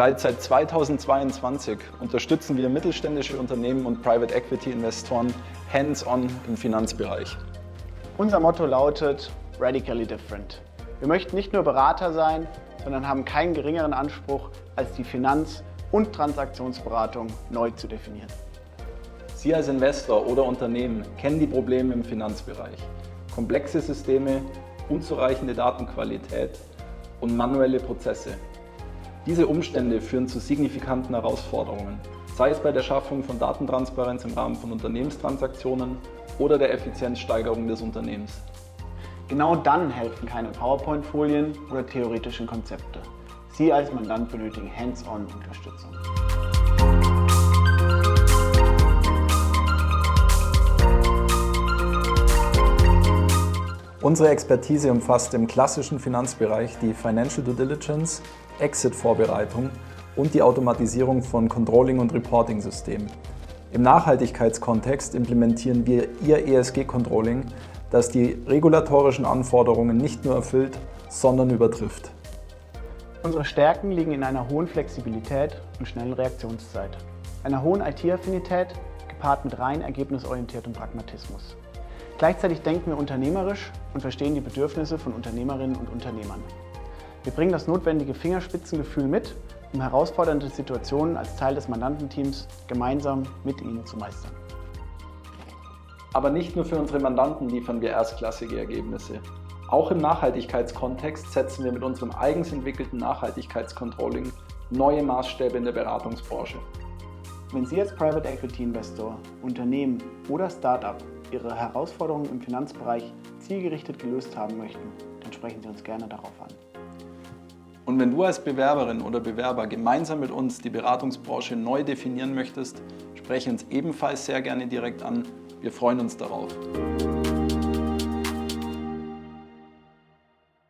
Bereits seit 2022 unterstützen wir mittelständische Unternehmen und Private Equity Investoren hands-on im Finanzbereich. Unser Motto lautet Radically Different. Wir möchten nicht nur Berater sein, sondern haben keinen geringeren Anspruch, als die Finanz- und Transaktionsberatung neu zu definieren. Sie als Investor oder Unternehmen kennen die Probleme im Finanzbereich. Komplexe Systeme, unzureichende Datenqualität und manuelle Prozesse. Diese Umstände führen zu signifikanten Herausforderungen, sei es bei der Schaffung von Datentransparenz im Rahmen von Unternehmenstransaktionen oder der Effizienzsteigerung des Unternehmens. Genau dann helfen keine PowerPoint-Folien oder theoretischen Konzepte. Sie als Mandant benötigen Hands-on-Unterstützung. Unsere Expertise umfasst im klassischen Finanzbereich die Financial Due Diligence, Exit-Vorbereitung und die Automatisierung von Controlling- und Reporting-Systemen. Im Nachhaltigkeitskontext implementieren wir Ihr ESG-Controlling, das die regulatorischen Anforderungen nicht nur erfüllt, sondern übertrifft. Unsere Stärken liegen in einer hohen Flexibilität und schnellen Reaktionszeit, einer hohen IT-Affinität gepaart mit rein ergebnisorientiertem Pragmatismus. Gleichzeitig denken wir unternehmerisch und verstehen die Bedürfnisse von Unternehmerinnen und Unternehmern. Wir bringen das notwendige Fingerspitzengefühl mit, um herausfordernde Situationen als Teil des Mandantenteams gemeinsam mit ihnen zu meistern. Aber nicht nur für unsere Mandanten liefern wir erstklassige Ergebnisse. Auch im Nachhaltigkeitskontext setzen wir mit unserem eigens entwickelten Nachhaltigkeitscontrolling neue Maßstäbe in der Beratungsbranche. Wenn Sie als Private Equity Investor, Unternehmen oder Startup Ihre Herausforderungen im Finanzbereich zielgerichtet gelöst haben möchten, dann sprechen Sie uns gerne darauf an. Und wenn du als Bewerberin oder Bewerber gemeinsam mit uns die Beratungsbranche neu definieren möchtest, spreche uns ebenfalls sehr gerne direkt an. Wir freuen uns darauf.